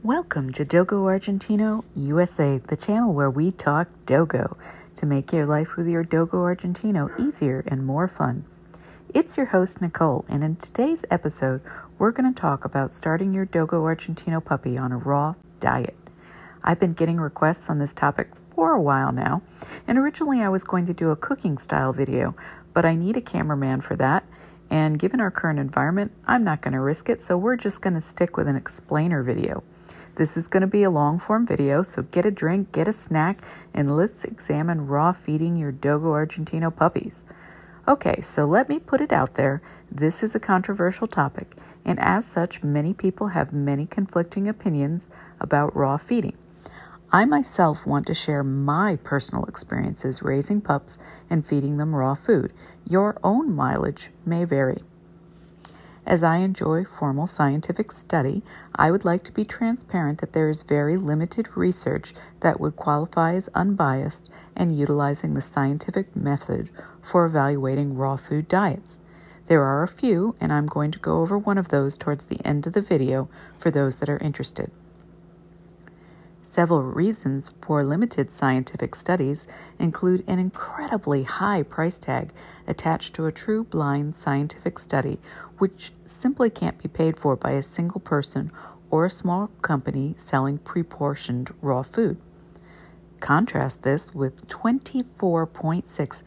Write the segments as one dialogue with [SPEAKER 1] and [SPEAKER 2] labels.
[SPEAKER 1] Welcome to Dogo Argentino USA, the channel where we talk Dogo to make your life with your Dogo Argentino easier and more fun. It's your host, Nicole, and in today's episode, we're going to talk about starting your Dogo Argentino puppy on a raw diet. I've been getting requests on this topic for a while now, and originally I was going to do a cooking style video, but I need a cameraman for that, and given our current environment, I'm not going to risk it, so we're just going to stick with an explainer video. This is going to be a long-form video, so get a drink, get a snack, and let's examine raw feeding your Dogo Argentino puppies. Okay, so let me put it out there. This is a controversial topic, and as such, many people have many conflicting opinions about raw feeding. I myself want to share my personal experiences raising pups and feeding them raw food. Your own mileage may vary. As I enjoy formal scientific study, I would like to be transparent that there is very limited research that would qualify as unbiased and utilizing the scientific method for evaluating raw food diets. There are a few, and I'm going to go over one of those towards the end of the video for those that are interested. Several reasons for limited scientific studies include an incredibly high price tag attached to a true blind scientific study, which simply can't be paid for by a single person or a small company selling pre-portioned raw food. Contrast this with $24.6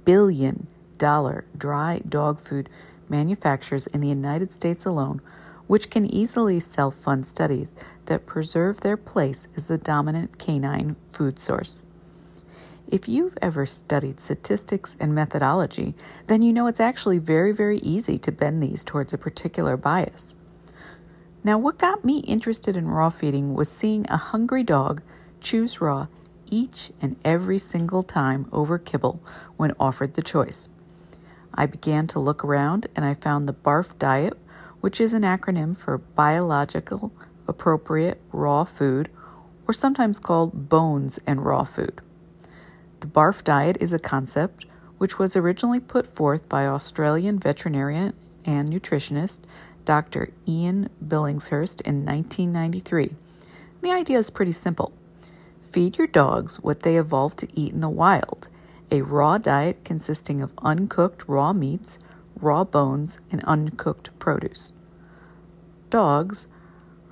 [SPEAKER 1] billion dry dog food manufacturers in the United States alone, which can easily self-fund studies that preserve their place as the dominant canine food source. If you've ever studied statistics and methodology, then you know it's actually very, very easy to bend these towards a particular bias. Now, what got me interested in raw feeding was seeing a hungry dog choose raw each and every single time over kibble when offered the choice. I began to look around and I found the BARF diet, which is an acronym for Biological Appropriate Raw Food, or sometimes called Bones and Raw Food. The BARF diet is a concept which was originally put forth by Australian veterinarian and nutritionist Dr. Ian Billingshurst in 1993. The idea is pretty simple. Feed your dogs what they evolved to eat in the wild, a raw diet consisting of uncooked raw meats, raw bones, and uncooked produce. Dogs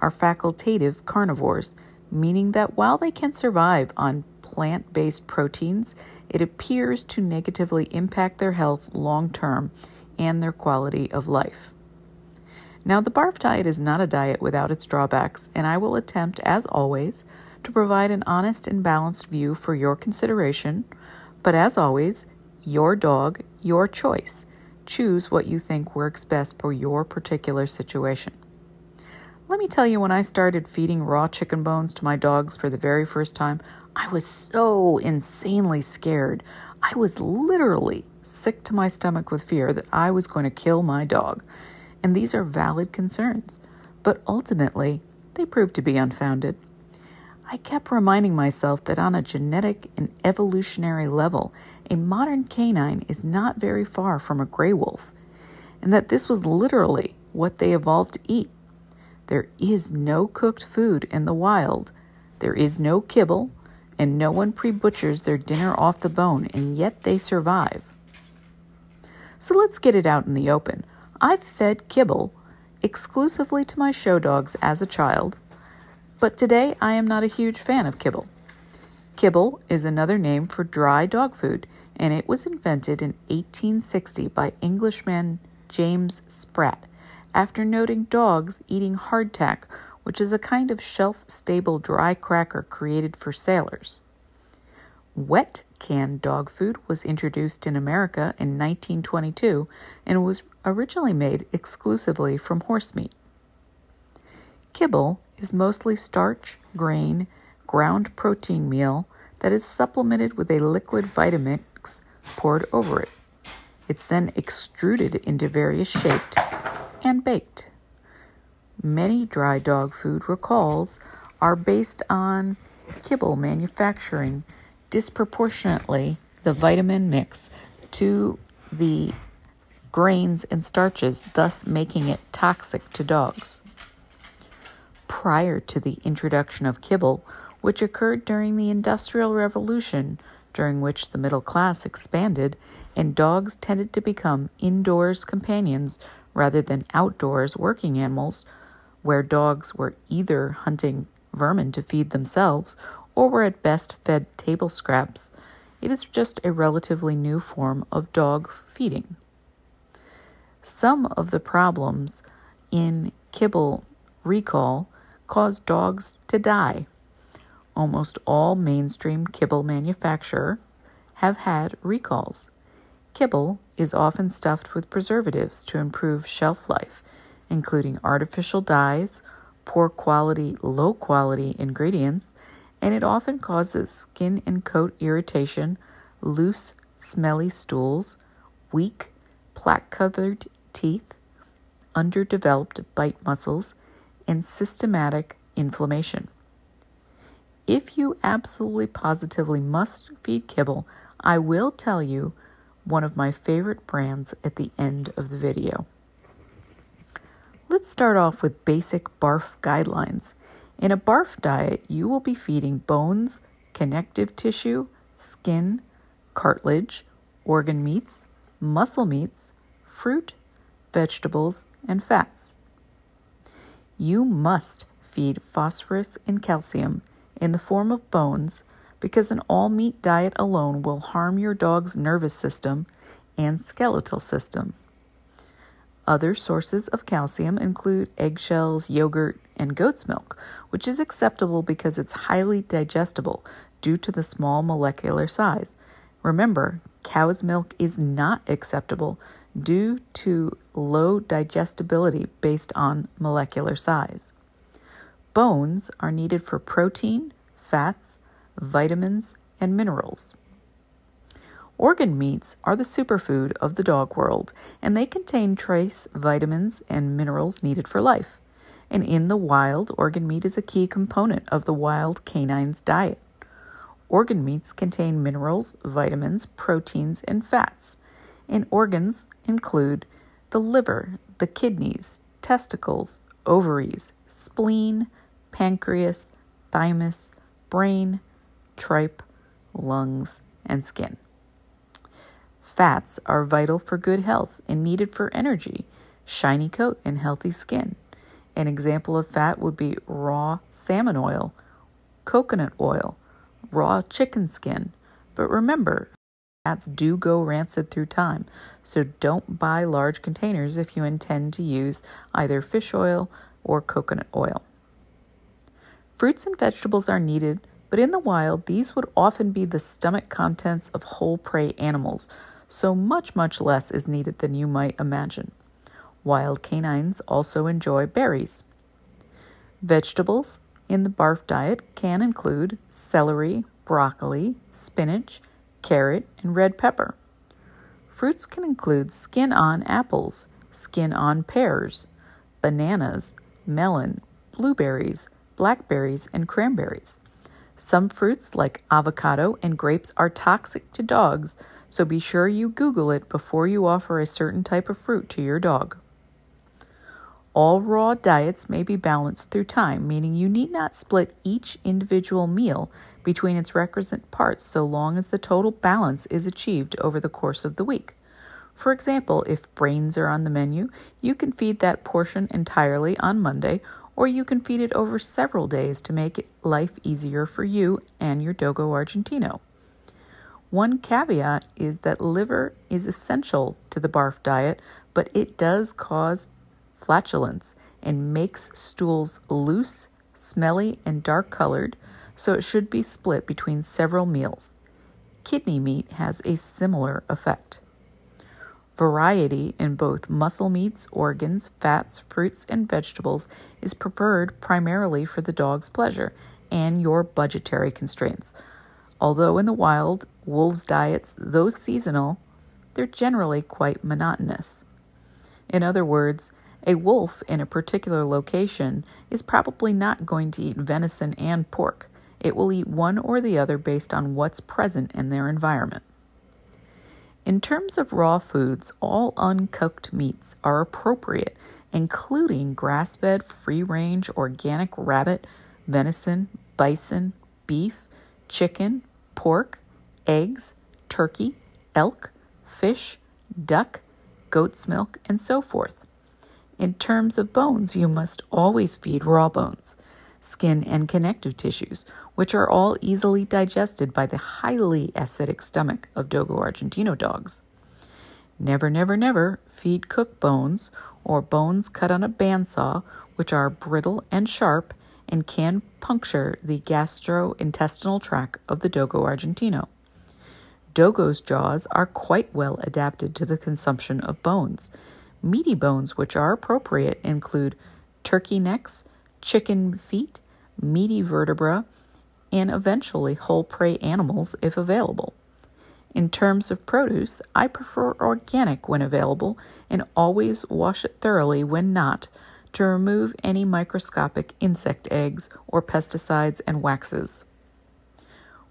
[SPEAKER 1] are facultative carnivores, meaning that while they can survive on plant-based proteins, it appears to negatively impact their health long-term and their quality of life. Now, the BARF diet is not a diet without its drawbacks, and I will attempt, as always, to provide an honest and balanced view for your consideration, but as always, your dog, your choice. Choose what you think works best for your particular situation. Let me tell you, when I started feeding raw chicken bones to my dogs for the very first time, I was so insanely scared. I was literally sick to my stomach with fear that I was going to kill my dog. And these are valid concerns, but ultimately, they proved to be unfounded. I kept reminding myself that on a genetic and evolutionary level, a modern canine is not very far from a gray wolf, and that this was literally what they evolved to eat. There is no cooked food in the wild, there is no kibble, and no one pre-butchers their dinner off the bone, and yet they survive. So let's get it out in the open. I've fed kibble exclusively to my show dogs as a child, but today I am not a huge fan of kibble. Kibble is another name for dry dog food, and it was invented in 1860 by Englishman James Spratt after noting dogs eating hardtack, which is a kind of shelf-stable dry cracker created for sailors. Wet canned dog food was introduced in America in 1922 and was originally made exclusively from horse meat. Kibble is mostly starch, grain, ground protein meal that is supplemented with a liquid Vitamix poured over it. It's then extruded into various shapes and baked. Many dry dog food recalls are based on kibble manufacturing disproportionately the vitamin mix to the grains and starches, thus making it toxic to dogs. Prior to the introduction of kibble, which occurred during the Industrial Revolution, during which the middle class expanded and dogs tended to become indoors companions rather than outdoors working animals, where dogs were either hunting vermin to feed themselves or were at best fed table scraps, it is just a relatively new form of dog feeding. Some of the problems in kibble recall cause dogs to die. Almost all mainstream kibble manufacturers have had recalls. Kibble is often stuffed with preservatives to improve shelf life, including artificial dyes, poor quality, low quality ingredients, and it often causes skin and coat irritation, loose, smelly stools, weak, plaque-covered teeth, underdeveloped bite muscles, and systematic inflammation. If you absolutely positively must feed kibble, I will tell you one of my favorite brands at the end of the video. Let's start off with basic barf guidelines. In a barf diet, you will be feeding bones, connective tissue, skin, cartilage, organ meats, muscle meats, fruit, vegetables, and fats. You must feed phosphorus and calcium in the form of bones because an all-meat diet alone will harm your dog's nervous system and skeletal system. Other sources of calcium include eggshells, yogurt, and goat's milk, which is acceptable because it's highly digestible due to the small molecular size. Remember, cow's milk is not acceptable due to low digestibility based on molecular size. Bones are needed for protein, fats, vitamins, and minerals. Organ meats are the superfood of the dog world, and they contain trace vitamins and minerals needed for life. And in the wild, organ meat is a key component of the wild canine's diet. Organ meats contain minerals, vitamins, proteins, and fats. And organs include the liver, the kidneys, testicles, ovaries, spleen, pancreas, thymus, brain, tripe, lungs, and skin. Fats are vital for good health and needed for energy, shiny coat, and healthy skin. An example of fat would be raw salmon oil, coconut oil, raw chicken skin. But remember, fats do go rancid through time, so don't buy large containers if you intend to use either fish oil or coconut oil. Fruits and vegetables are needed, but in the wild, these would often be the stomach contents of whole prey animals, so much less is needed than you might imagine. Wild canines also enjoy berries. Vegetables in the barf diet can include celery, broccoli, spinach, carrot, and red pepper. Fruits can include skin-on apples, skin-on pears, bananas, melon, blueberries, blackberries, and cranberries. Some fruits like avocado and grapes are toxic to dogs, so be sure you Google it before you offer a certain type of fruit to your dog. All raw diets may be balanced through time, meaning you need not split each individual meal between its requisite parts so long as the total balance is achieved over the course of the week. For example, if brains are on the menu, you can feed that portion entirely on Monday, or you can feed it over several days to make life easier for you and your Dogo Argentino. One caveat is that liver is essential to the barf diet, but it does cause flatulence and makes stools loose, smelly, and dark-colored, so it should be split between several meals. Kidney meat has a similar effect. Variety in both muscle meats, organs, fats, fruits, and vegetables is preferred primarily for the dog's pleasure and your budgetary constraints. Although in the wild, wolves' diets, though seasonal, they're generally quite monotonous. In other words, a wolf in a particular location is probably not going to eat venison and pork. It will eat one or the other based on what's present in their environment. In terms of raw foods, all uncooked meats are appropriate including grass-fed, free-range, organic rabbit, venison, bison, beef, chicken, pork, eggs, turkey, elk, fish, duck, goat's milk, and so forth. In terms of bones, you must always feed raw bones, skin, and connective tissues, which are all easily digested by the highly acidic stomach of Dogo Argentino dogs. Never, never, never feed cooked bones or bones cut on a bandsaw, which are brittle and sharp and can puncture the gastrointestinal tract of the Dogo Argentino. Dogo's jaws are quite well adapted to the consumption of bones. Meaty bones which are appropriate include turkey necks, chicken feet, meaty vertebra, and eventually whole prey animals if available. In terms of produce, I prefer organic when available and always wash it thoroughly when not, to remove any microscopic insect eggs or pesticides and waxes.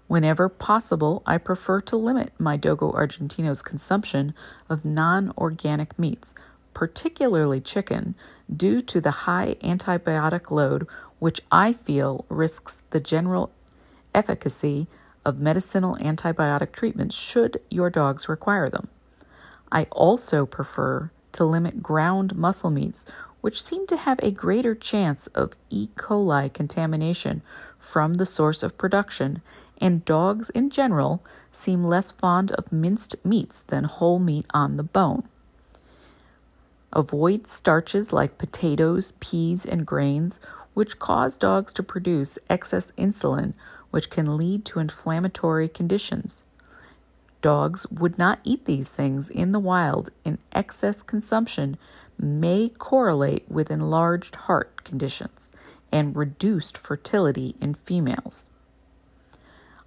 [SPEAKER 1] Whenever possible, I prefer to limit my Dogo Argentino's consumption of non-organic meats, particularly chicken, due to the high antibiotic load which I feel risks the general efficacy of medicinal antibiotic treatments should your dogs require them. I also prefer to limit ground muscle meats, which seem to have a greater chance of E. coli contamination from the source of production, and dogs in general seem less fond of minced meats than whole meat on the bone. Avoid starches like potatoes, peas, and grains, which cause dogs to produce excess insulin, which can lead to inflammatory conditions. Dogs would not eat these things in the wild, and excess consumption may correlate with enlarged heart conditions and reduced fertility in females.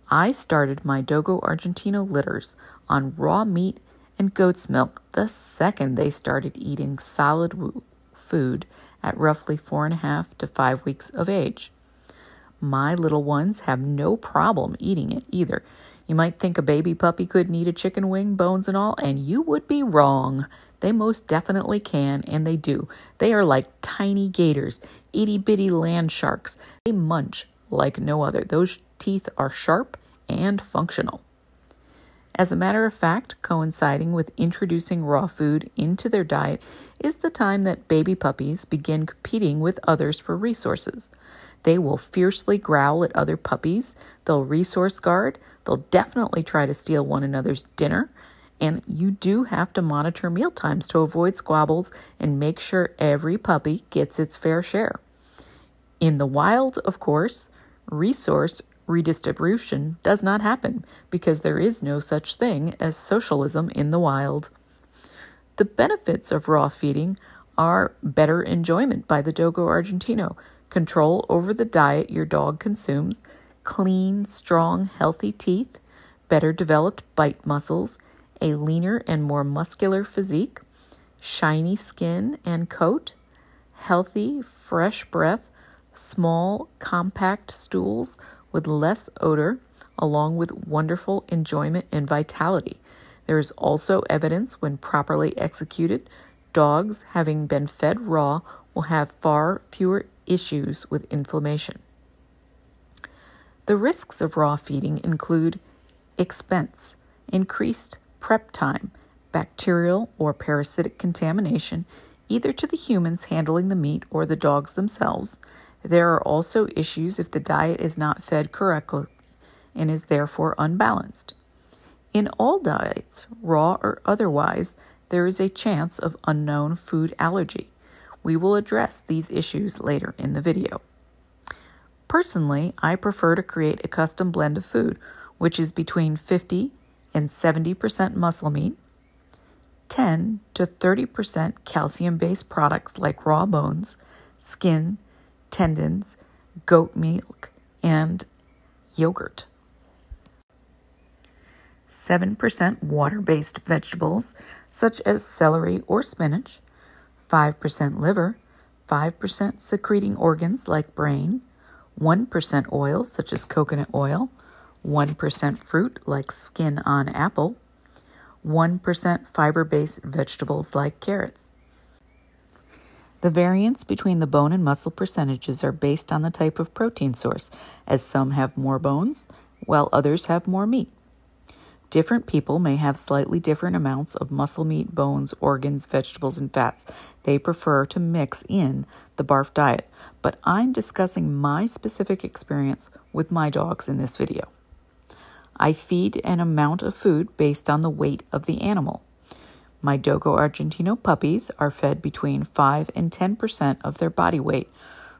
[SPEAKER 1] I started my Dogo Argentino litters on raw meat and goat's milk the second they started eating solid food at roughly 4.5 to 5 weeks of age. My little ones have no problem eating it either. You might think a baby puppy couldn't eat a chicken wing, bones and all, and you would be wrong. They most definitely can, and they do. They are like tiny gators, itty-bitty land sharks. They munch like no other. Those teeth are sharp and functional. As a matter of fact, coinciding with introducing raw food into their diet is the time that baby puppies begin competing with others for resources. They will fiercely growl at other puppies, they'll resource guard, they'll definitely try to steal one another's dinner, and you do have to monitor meal times to avoid squabbles and make sure every puppy gets its fair share. In the wild, of course, resource redistribution does not happen because there is no such thing as socialism in the wild. The benefits of raw feeding are better enjoyment by the Dogo Argentino, control over the diet your dog consumes, clean, strong, healthy teeth, better developed bite muscles, a leaner and more muscular physique, shiny skin and coat, healthy, fresh breath, small, compact stools with less odor, along with wonderful enjoyment and vitality. There is also evidence when properly executed, dogs having been fed raw will have far fewer issues with inflammation. The risks of raw feeding include expense, increased prep time, bacterial or parasitic contamination, either to the humans handling the meat or the dogs themselves. There are also issues if the diet is not fed correctly and is therefore unbalanced. In all diets, raw or otherwise, there is a chance of unknown food allergy. We will address these issues later in the video. Personally, I prefer to create a custom blend of food, which is between 50 and 70% muscle meat, 10 to 30% calcium-based products like raw bones, skin, tendons, goat milk, and yogurt. 7% water-based vegetables such as celery or spinach, 5% liver, 5% secreting organs like brain, 1% oil such as coconut oil, 1% fruit like skin on apple, 1% fiber-based vegetables like carrots. The variance between the bone and muscle percentages are based on the type of protein source, as some have more bones, while others have more meat. Different people may have slightly different amounts of muscle meat, bones, organs, vegetables, and fats they prefer to mix in the BARF diet, but I'm discussing my specific experience with my dogs in this video. I feed an amount of food based on the weight of the animal. My Dogo Argentino puppies are fed between 5 and 10% of their body weight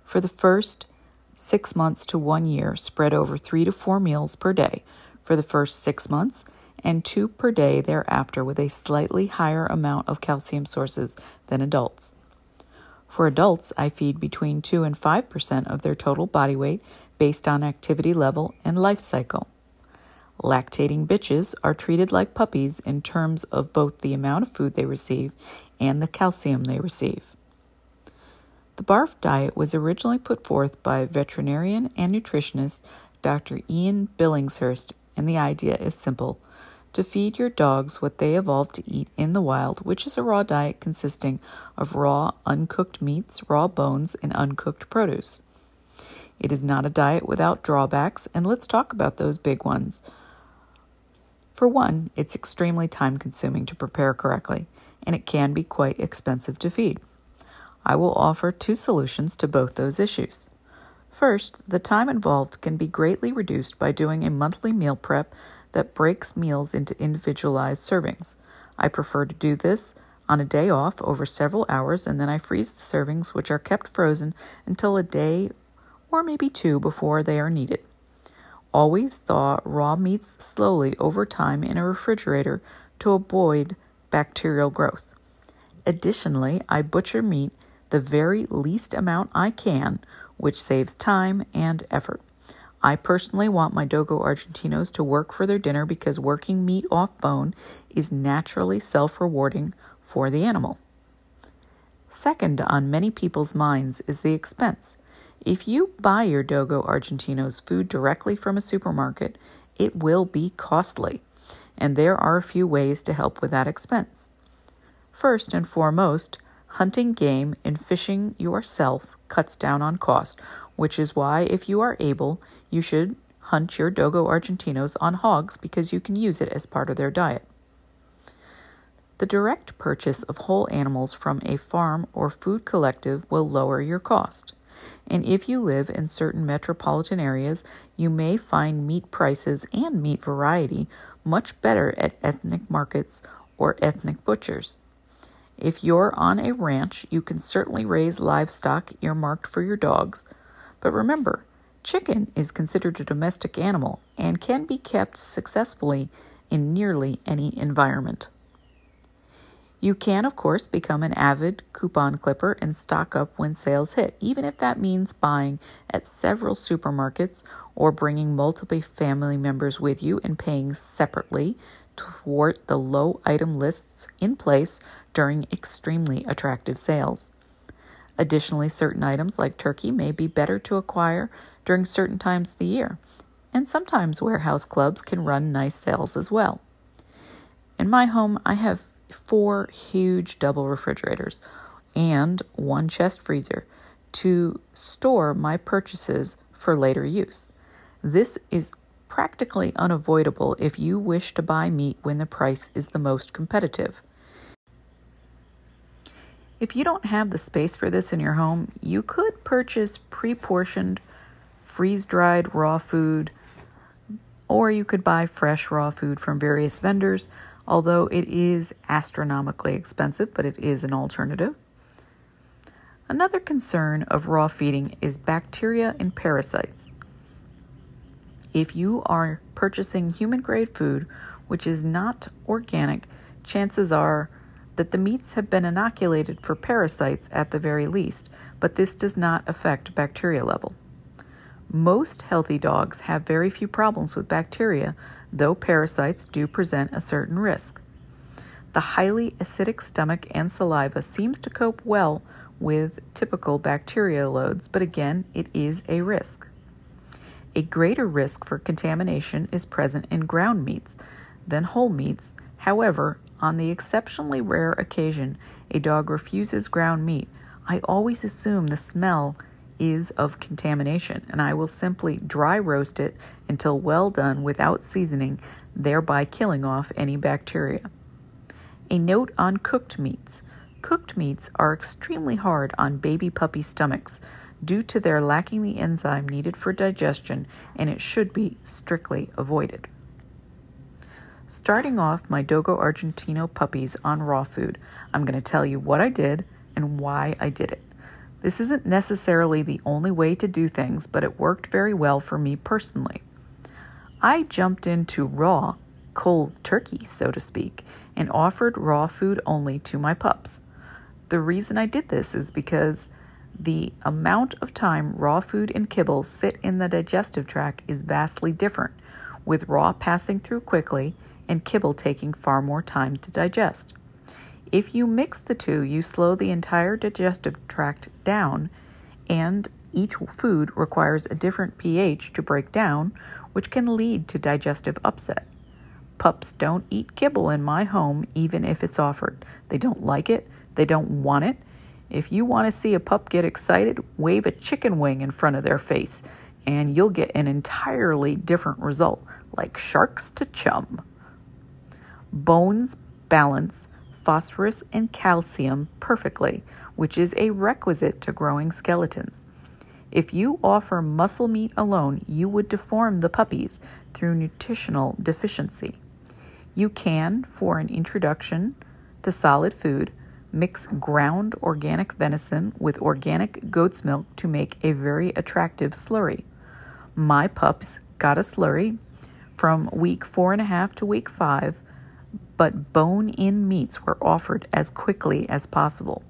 [SPEAKER 1] for the first 6 months to 1 year, spread over 3 to 4 meals per day for the first 6 months, and 2 per day thereafter, with a slightly higher amount of calcium sources than adults. For adults, I feed between 2 and 5% of their total body weight based on activity level and life cycle. Lactating bitches are treated like puppies in terms of both the amount of food they receive and the calcium they receive. The BARF diet was originally put forth by veterinarian and nutritionist Dr. Ian Billingshurst, and the idea is simple: to feed your dogs what they evolved to eat in the wild, which is a raw diet consisting of raw, uncooked meats, raw bones, and uncooked produce. It is not a diet without drawbacks, and let's talk about those big ones. For one, it's extremely time-consuming to prepare correctly, and it can be quite expensive to feed. I will offer 2 solutions to both those issues. First, the time involved can be greatly reduced by doing a monthly meal prep that breaks meals into individualized servings. I prefer to do this on a day off over several hours, and then I freeze the servings, which are kept frozen until a day or maybe 2 before they are needed. Always thaw raw meats slowly over time in a refrigerator to avoid bacterial growth. Additionally, I butcher meat the very least amount I can, which saves time and effort. I personally want my Dogo Argentinos to work for their dinner because working meat off bone is naturally self-rewarding for the animal. Second on many people's minds is the expense. If you buy your Dogo Argentinos food directly from a supermarket, it will be costly, and there are a few ways to help with that expense. First and foremost, hunting game and fishing yourself cuts down on cost, which is why, if you are able, you should hunt your Dogo Argentinos on hogs because you can use it as part of their diet. The direct purchase of whole animals from a farm or food collective will lower your cost. And if you live in certain metropolitan areas, you may find meat prices and meat variety much better at ethnic markets or ethnic butchers. If you're on a ranch, you can certainly raise livestock earmarked for your dogs. But remember, chicken is considered a domestic animal and can be kept successfully in nearly any environment. You can, of course, become an avid coupon clipper and stock up when sales hit, even if that means buying at several supermarkets or bringing multiple family members with you and paying separately to thwart the low item lists in place during extremely attractive sales. Additionally, certain items like turkey may be better to acquire during certain times of the year, and sometimes warehouse clubs can run nice sales as well. In my home, I have 4 huge double refrigerators and 1 chest freezer to store my purchases for later use. This is practically unavoidable if you wish to buy meat when the price is the most competitive. If you don't have the space for this in your home, you could purchase pre-portioned, freeze-dried raw food, or you could buy fresh raw food from various vendors, although it is astronomically expensive, but it is an alternative. Another concern of raw feeding is bacteria and parasites. If you are purchasing human-grade food, which is not organic, chances are that the meats have been inoculated for parasites at the very least, but this does not affect bacteria level. Most healthy dogs have very few problems with bacteria, though parasites do present a certain risk. The highly acidic stomach and saliva seems to cope well with typical bacteria loads, but again, it is a risk. A greater risk for contamination is present in ground meats than whole meats. However, on the exceptionally rare occasion a dog refuses ground meat, I always assume the smell is of contamination, and I will simply dry roast it until well done without seasoning, thereby killing off any bacteria. A note on cooked meats. Cooked meats are extremely hard on baby puppy stomachs due to their lacking the enzyme needed for digestion, and it should be strictly avoided. Starting off my Dogo Argentino puppies on raw food, I'm going to tell you what I did and why I did it. This isn't necessarily the only way to do things, but it worked very well for me personally. I jumped into raw, cold turkey, so to speak, and offered raw food only to my pups. The reason I did this is because the amount of time raw food and kibble sit in the digestive tract is vastly different, with raw passing through quickly and kibble taking far more time to digest. If you mix the two, you slow the entire digestive tract down, and each food requires a different pH to break down, which can lead to digestive upset. Pups don't eat kibble in my home, even if it's offered. They don't like it. They don't want it. If you want to see a pup get excited, wave a chicken wing in front of their face, and you'll get an entirely different result, like sharks to chum. Bones balance phosphorus and calcium perfectly, which is a requisite to growing skeletons. If you offer muscle meat alone, you would deform the puppies through nutritional deficiency. You can, for an introduction to solid food, mix ground organic venison with organic goat's milk to make a very attractive slurry. My pups got a slurry from week 4.5 to week 5, but bone-in meats were offered as quickly as possible.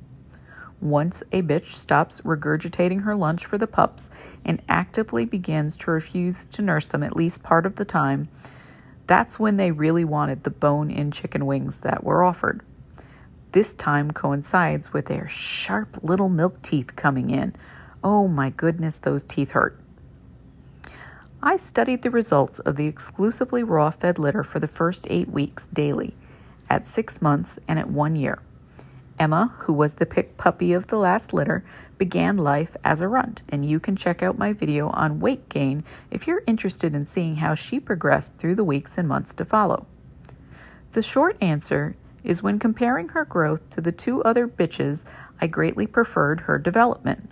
[SPEAKER 1] Once a bitch stops regurgitating her lunch for the pups and actively begins to refuse to nurse them at least part of the time, that's when they really wanted the bone-in chicken wings that were offered. This time coincides with their sharp little milk teeth coming in. Oh my goodness, those teeth hurt. I studied the results of the exclusively raw-fed litter for the first 8 weeks daily, at 6 months and at 1 year. Emma, who was the pick puppy of the last litter, began life as a runt, and you can check out my video on weight gain if you're interested in seeing how she progressed through the weeks and months to follow. The short answer is when comparing her growth to the 2 other bitches, I greatly preferred her development.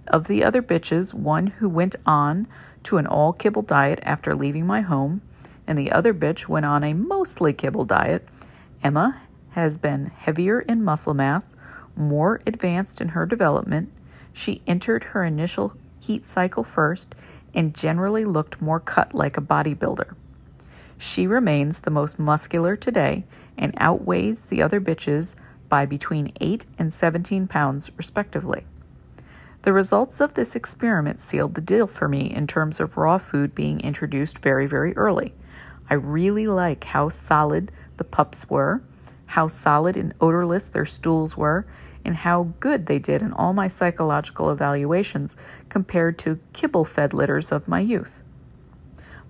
[SPEAKER 1] Of the other bitches, one who went on to an all-kibble diet after leaving my home, and the other bitch went on a mostly kibble diet, Emma has been heavier in muscle mass, more advanced in her development. She entered her initial heat cycle first and generally looked more cut like a bodybuilder. She remains the most muscular today and outweighs the other bitches by between 8 and 17 pounds respectively. The results of this experiment sealed the deal for me in terms of raw food being introduced very, very early. I really like how solid the pups were, how solid and odorless their stools were, and how good they did in all my psychological evaluations compared to kibble-fed litters of my youth.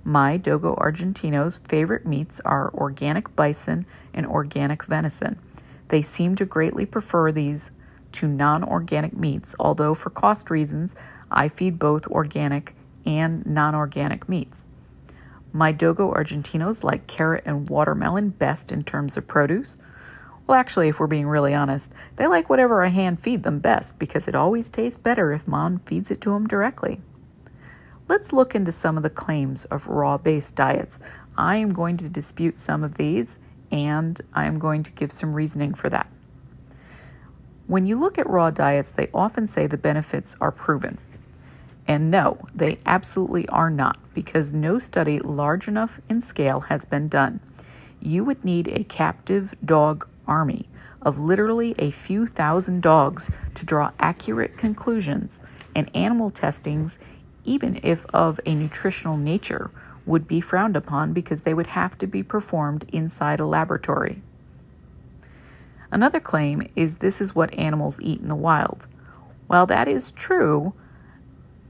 [SPEAKER 1] My Dogo Argentino's favorite meats are organic bison and organic venison. They seem to greatly prefer these to non-organic meats, although for cost reasons, I feed both organic and non-organic meats. My Dogo Argentinos like carrot and watermelon best in terms of produce. Well, actually, if we're being really honest, they like whatever I hand feed them best because it always tastes better if Mom feeds it to them directly. Let's look into some of the claims of raw-based diets. I am going to dispute some of these, and I am going to give some reasoning for that. When you look at raw diets, they often say the benefits are proven. And no, they absolutely are not, because no study large enough in scale has been done. You would need a captive dog army of literally a few thousand dogs to draw accurate conclusions, and animal testings, even if of a nutritional nature, would be frowned upon because they would have to be performed inside a laboratory. Another claim is this is what animals eat in the wild. While that is true,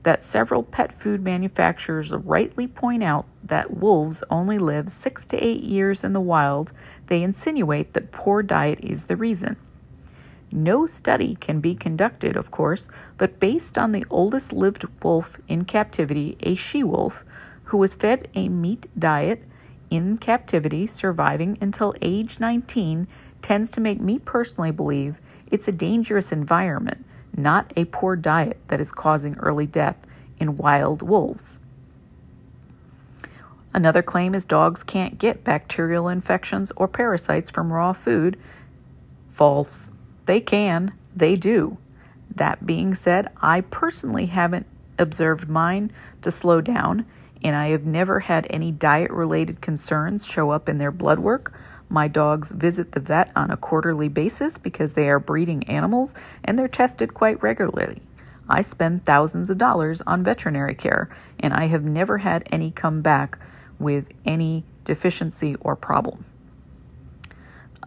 [SPEAKER 1] that several pet food manufacturers rightly point out that wolves only live 6 to 8 years in the wild, they insinuate that poor diet is the reason. No study can be conducted, of course, but based on the oldest lived wolf in captivity, a she-wolf, who was fed a meat diet in captivity, surviving until age 19, tends to make me personally believe it's a dangerous environment, not a poor diet, that is causing early death in wild wolves. Another claim is dogs can't get bacterial infections or parasites from raw food. False. They can. They do. That being said, I personally haven't observed mine to slow down, and I have never had any diet-related concerns show up in their blood work. My dogs visit the vet on a quarterly basis because they are breeding animals, and they're tested quite regularly. I spend thousands of dollars on veterinary care, and I have never had any come back with any deficiency or problem.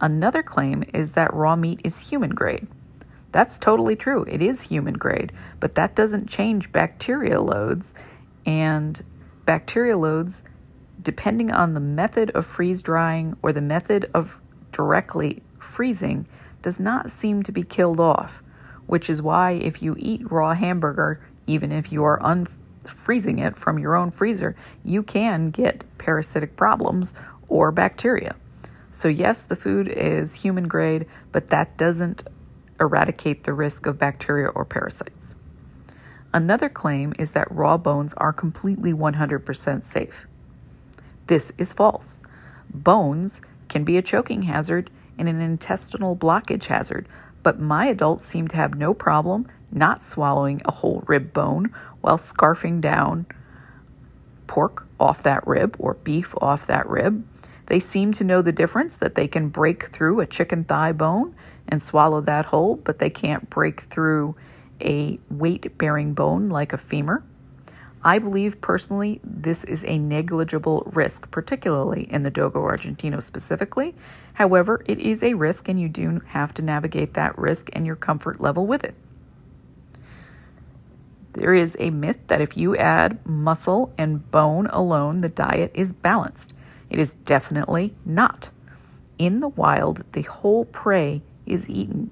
[SPEAKER 1] Another claim is that raw meat is human grade. That's totally true. It is human grade, but that doesn't change bacteria loads, and bacteria loads, depending on the method of freeze drying or the method of directly freezing, does not seem to be killed off, which is why if you eat raw hamburger, even if you are unfreezing it from your own freezer, you can get parasitic problems or bacteria. So yes, the food is human grade, but that doesn't eradicate the risk of bacteria or parasites. Another claim is that raw bones are completely 100% safe. This is false. Bones can be a choking hazard and an intestinal blockage hazard, but my adults seem to have no problem not swallowing a whole rib bone while scarfing down pork off that rib or beef off that rib. They seem to know the difference, that they can break through a chicken thigh bone and swallow that whole, but they can't break through a weight-bearing bone like a femur. I believe personally this is a negligible risk, particularly in the Dogo Argentino specifically. However, it is a risk, and you do have to navigate that risk and your comfort level with it. There is a myth that if you add muscle and bone alone, the diet is balanced. It is definitely not. In the wild, the whole prey is eaten.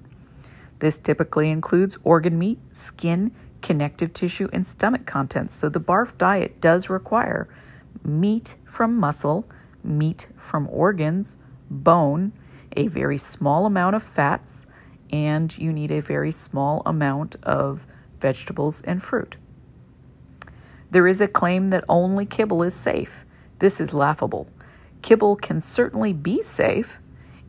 [SPEAKER 1] This typically includes organ meat, skin, connective tissue, and stomach contents. So the barf diet does require meat from muscle, meat from organs, bone, a very small amount of fats, and you need a very small amount of vegetables and fruit. There is a claim that only kibble is safe. This is laughable. Kibble can certainly be safe,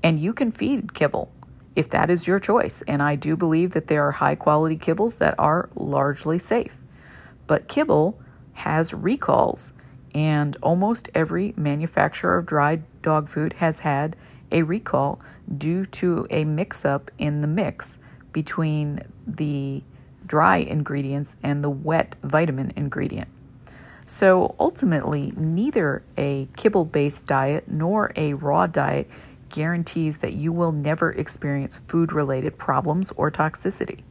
[SPEAKER 1] and you can feed kibble if that is your choice. And I do believe that there are high-quality kibbles that are largely safe. But kibble has recalls, and almost every manufacturer of dried dog food has had a recall due to a mix-up in the mix between the dry ingredients and the wet vitamin ingredient. So ultimately, neither a kibble-based diet nor a raw diet guarantees that you will never experience food-related problems or toxicity.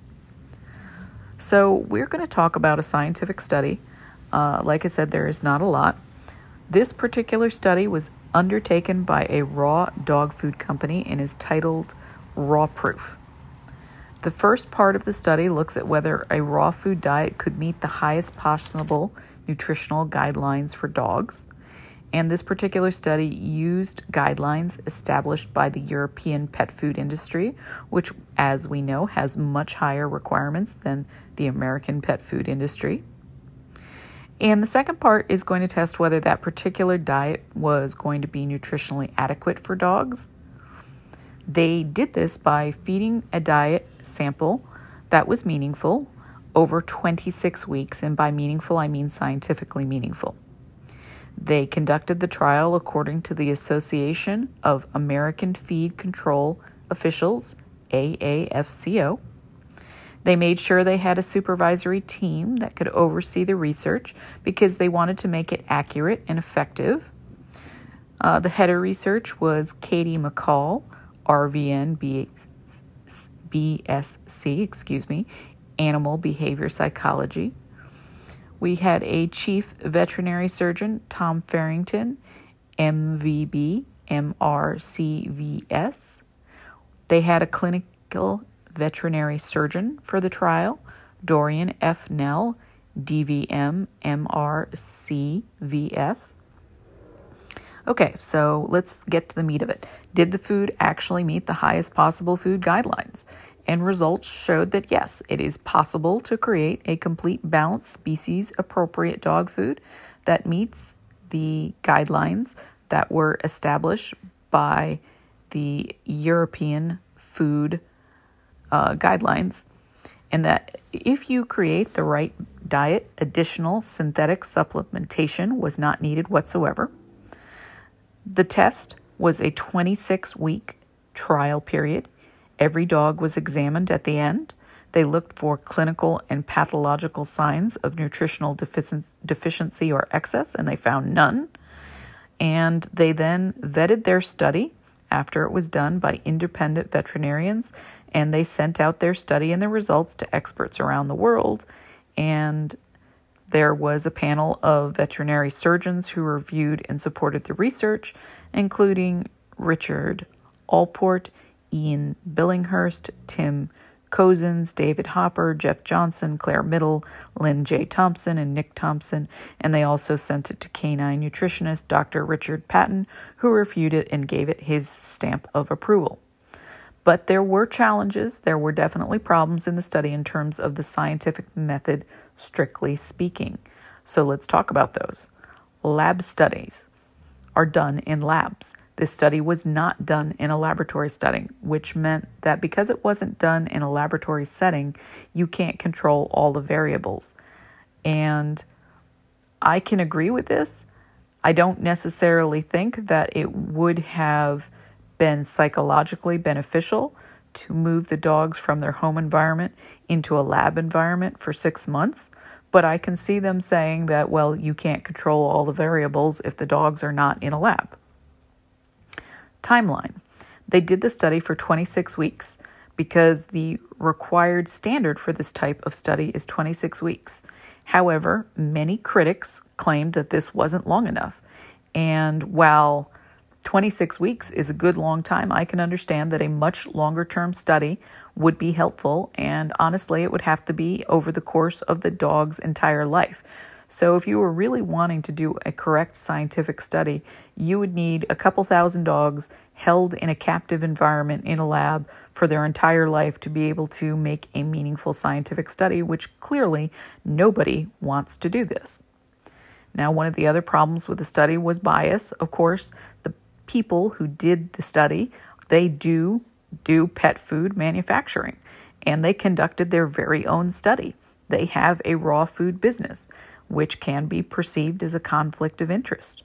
[SPEAKER 1] So we're going to talk about a scientific study. Like I said, there is not a lot. This particular study was undertaken by a raw dog food company and is titled Raw Proof. The first part of the study looks at whether a raw food diet could meet the highest possible nutritional guidelines for dogs. And this particular study used guidelines established by the European pet food industry, which, as we know, has much higher requirements than the American pet food industry. And the second part is going to test whether that particular diet was going to be nutritionally adequate for dogs. They did this by feeding a diet sample that was meaningful over 26 weeks, and by meaningful, I mean scientifically meaningful. They conducted the trial according to the Association of American Feed Control Officials, AAFCO. They made sure they had a supervisory team that could oversee the research because they wanted to make it accurate and effective. The head of research was Katie McCall, RVN BSc, Animal Behavior Psychology. We had a chief veterinary surgeon, Tom Farrington, MVB, MRCVS. They had a clinical veterinary surgeon for the trial, Dorian F. Nell, DVM, MRCVS. Okay, so let's get to the meat of it. Did the food actually meet the highest possible food guidelines? And results showed that yes, it is possible to create a complete balanced species appropriate dog food that meets the guidelines that were established by the European food guidelines, and that if you create the right diet, additional synthetic supplementation was not needed whatsoever. The test was a 26-week trial period. Every dog was examined at the end. They looked for clinical and pathological signs of nutritional deficiency or excess, and they found none. And they then vetted their study after it was done by independent veterinarians, and they sent out their study and the results to experts around the world. And there was a panel of veterinary surgeons who reviewed and supported the research, including Richard Allport, Ian Billinghurst, Tim Cozens, David Hopper, Jeff Johnson, Claire Middle, Lynn J. Thompson, and Nick Thompson. And they also sent it to canine nutritionist Dr. Richard Patton, who reviewed it and gave it his stamp of approval. But there were challenges. There were definitely problems in the study in terms of the scientific method, strictly speaking. So let's talk about those. Lab studies are done in labs. This study was not done in a laboratory setting, which meant that because it wasn't done in a laboratory setting, you can't control all the variables. And I can agree with this. I don't necessarily think that it would have been psychologically beneficial to move the dogs from their home environment into a lab environment for 6 months. But I can see them saying that, well, you can't control all the variables if the dogs are not in a lab. Timeline. They did the study for 26 weeks because the required standard for this type of study is 26 weeks. However, many critics claimed that this wasn't long enough. And while 26 weeks is a good long time, I can understand that a much longer term study would be helpful, and honestly, it would have to be over the course of the dog's entire life. So if you were really wanting to do a correct scientific study, you would need a couple thousand dogs held in a captive environment in a lab for their entire life to be able to make a meaningful scientific study, which clearly nobody wants to do this. Now, one of the other problems with the study was bias. Of course, the people who did the study, they do pet food manufacturing, and they conducted their very own study. They have a raw food business, which can be perceived as a conflict of interest.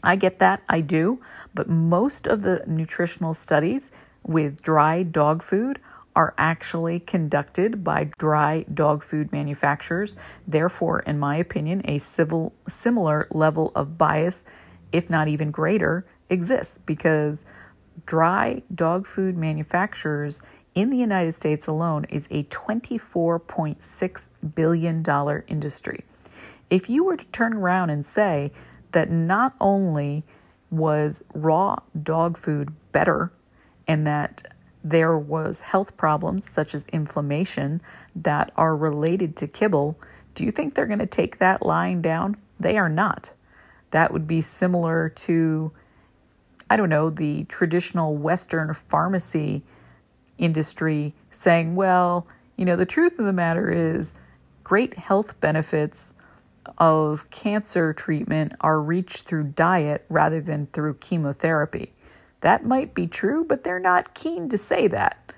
[SPEAKER 1] I get that, I do, but most of the nutritional studies with dry dog food are actually conducted by dry dog food manufacturers. Therefore, in my opinion, a similar level of bias, if not even greater, exists because dry dog food manufacturers in the United States alone is a $24.6 billion industry. If you were to turn around and say that not only was raw dog food better and that there was health problems such as inflammation that are related to kibble, do you think they're going to take that lying down? They are not. That would be similar to, I don't know, the traditional Western pharmacy industry saying, well, the truth of the matter is great health benefits of cancer treatment are reached through diet rather than through chemotherapy. That might be true, but they're not keen to say that.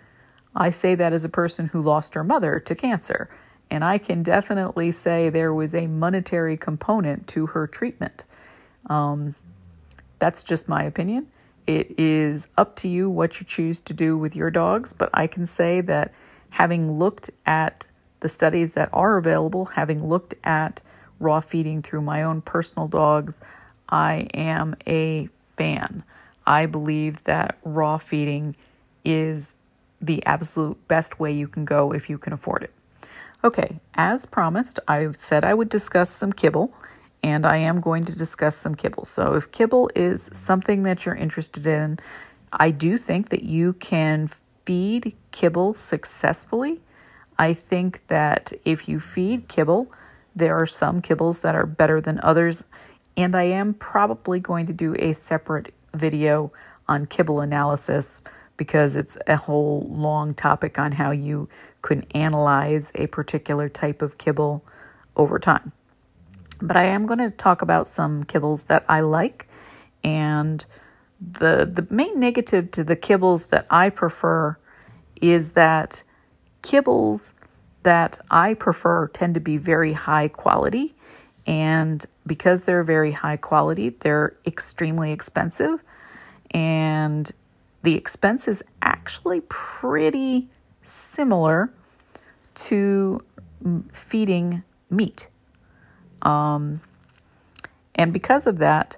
[SPEAKER 1] I say that as a person who lost her mother to cancer, and I can definitely say there was a monetary component to her treatment. That's just my opinion. It is up to you what you choose to do with your dogs, but I can say that having looked at the studies that are available, having looked at raw feeding through my own personal dogs, I am a fan. I believe that raw feeding is the absolute best way you can go if you can afford it. Okay, as promised, I said I would discuss some kibble, and I am going to discuss some kibble. So if kibble is something that you're interested in, I do think that you can feed kibble successfully. I think that if you feed kibble, there are some kibbles that are better than others, and I am probably going to do a separate video on kibble analysis because it's a whole long topic on how you could analyze a particular type of kibble over time. But I am going to talk about some kibbles that I like, and the main negative to the kibbles that I prefer is that kibbles that I prefer tend to be very high quality, and because they're very high quality, they're extremely expensive, and the expense is actually pretty similar to feeding meat. And because of that,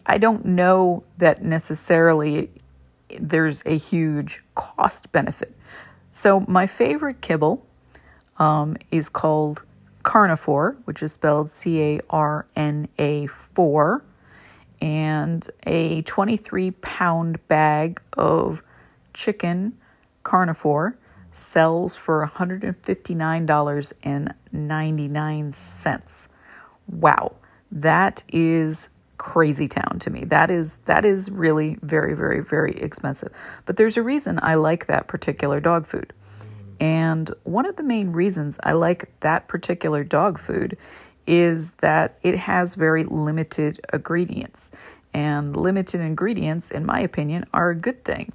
[SPEAKER 1] I don't know that necessarily there's a huge cost benefit. So my favorite kibble is called Carnivore, which is spelled CARNA4, and a 23-pound bag of chicken Carnivore sells for $159.99. Wow, that is crazy town to me. That is really very, very, very expensive. But there's a reason I like that particular dog food. And one of the main reasons I like that particular dog food is that it has very limited ingredients. And limited ingredients, in my opinion, are a good thing.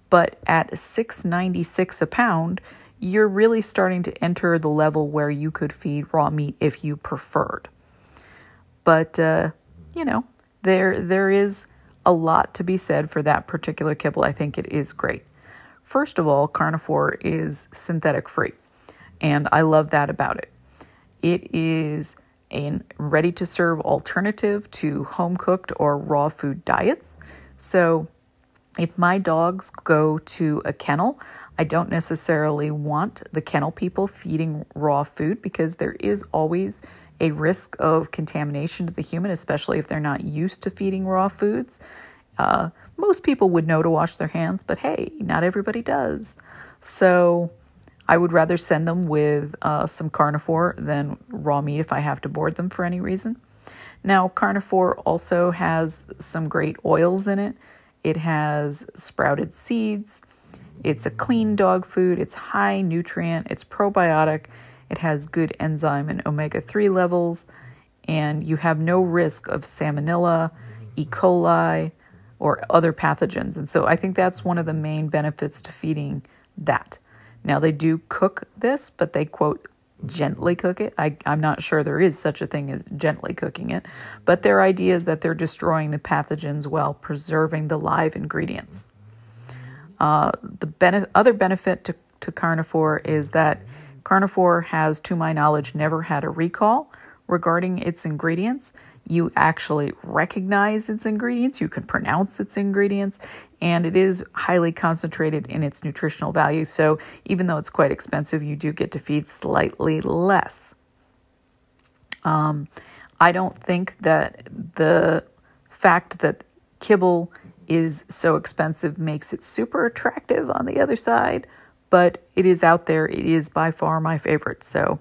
[SPEAKER 1] But at $6.96 a pound, you're really starting to enter the level where you could feed raw meat if you preferred. But, there is a lot to be said for that particular kibble. I think it is great. First of all, Carnivore is synthetic free, and I love that about it. It is a ready-to-serve alternative to home-cooked or raw food diets. So if my dogs go to a kennel, I don't necessarily want the kennel people feeding raw food because there is always a risk of contamination to the human, especially if they're not used to feeding raw foods. Most people would know to wash their hands, but hey, not everybody does. So I would rather send them with some Carnivore than raw meat if I have to board them for any reason. Now, Carnivore also has some great oils in it. It has sprouted seeds. It's a clean dog food. It's high nutrient. It's probiotic. It has good enzyme and omega-3 levels. And you have no risk of salmonella, E. coli, or other pathogens. And so I think that's one of the main benefits to feeding that. Now, they do cook this, but they, quote, gently cook it. I'm not sure there is such a thing as gently cooking it, but their idea is that they're destroying the pathogens while preserving the live ingredients. The other benefit to Carnivore is that Carnivore has, to my knowledge, never had a recall regarding its ingredients. You actually recognize its ingredients, you can pronounce its ingredients, and it is highly concentrated in its nutritional value. So even though it's quite expensive, you do get to feed slightly less. I don't think that the fact that kibble is so expensive makes it super attractive on the other side, but it is out there. It is by far my favorite. So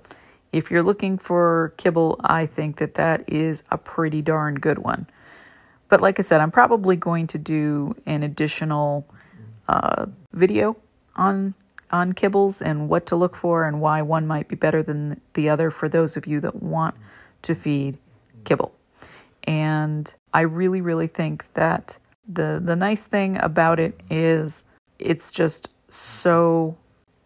[SPEAKER 1] if you're looking for kibble, I think that is a pretty darn good one. But like I said, I'm probably going to do an additional video on kibbles and what to look for and why one might be better than the other for those of you that want to feed kibble. And I really, really think that the nice thing about it is it's just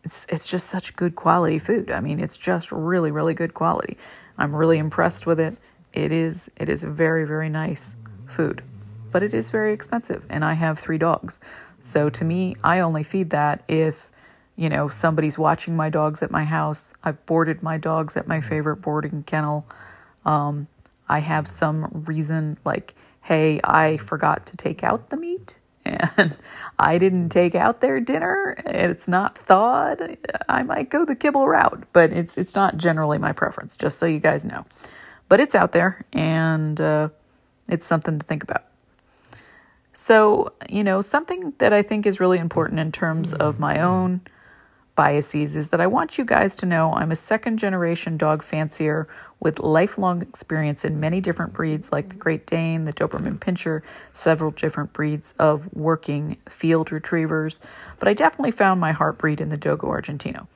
[SPEAKER 1] such good quality food. I mean, it's just really, really good quality. I'm really impressed with it. It is a very, very nice food, but it is very expensive, and I have 3 dogs. So to me, I only feed that if, somebody's watching my dogs at my house. I've boarded my dogs at my favorite boarding kennel. I have some reason like, hey, I forgot to take out the meat and I didn't take out their dinner, it's not thawed, I might go the kibble route, but it's not generally my preference, just so you guys know. But it's out there, and it's something to think about. So, something that I think is really important in terms of my own biases is that I want you guys to know I'm a second-generation dog fancier with lifelong experience in many different breeds like the Great Dane, the Doberman Pinscher, several different breeds of working field retrievers. But I definitely found my heart breed in the Dogo Argentino.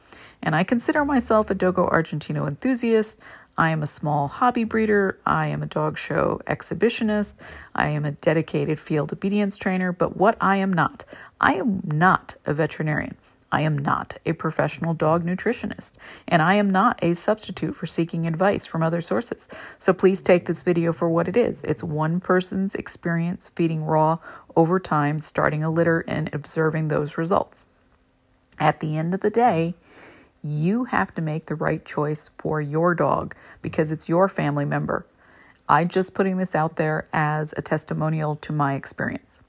[SPEAKER 1] And I consider myself a Dogo Argentino enthusiast. I am a small hobby breeder. I am a dog show exhibitionist. I am a dedicated field obedience trainer. But what I am not a veterinarian. I am not a professional dog nutritionist, and I am not a substitute for seeking advice from other sources. So please take this video for what it is. It's one person's experience feeding raw over time, starting a litter and observing those results. At the end of the day, you have to make the right choice for your dog because it's your family member. I'm just putting this out there as a testimonial to my experience.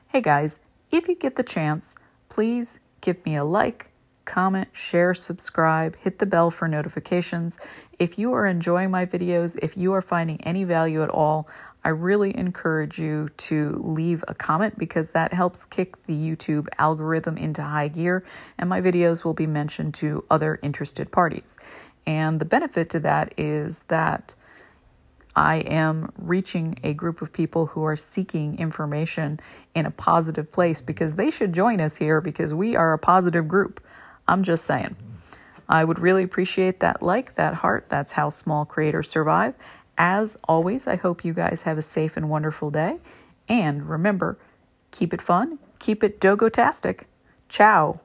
[SPEAKER 1] Hey guys, if you get the chance, please give me a like, comment, share, subscribe, hit the bell for notifications. If you are enjoying my videos, if you are finding any value at all, I really encourage you to leave a comment because that helps kick the YouTube algorithm into high gear and my videos will be mentioned to other interested parties. And the benefit to that is that I am reaching a group of people who are seeking information in a positive place because they should join us here because we are a positive group. I'm just saying. I would really appreciate that like, that heart. That's how small creators survive. As always, I hope you guys have a safe and wonderful day. And remember, keep it fun, keep it dogo-tastic. Ciao.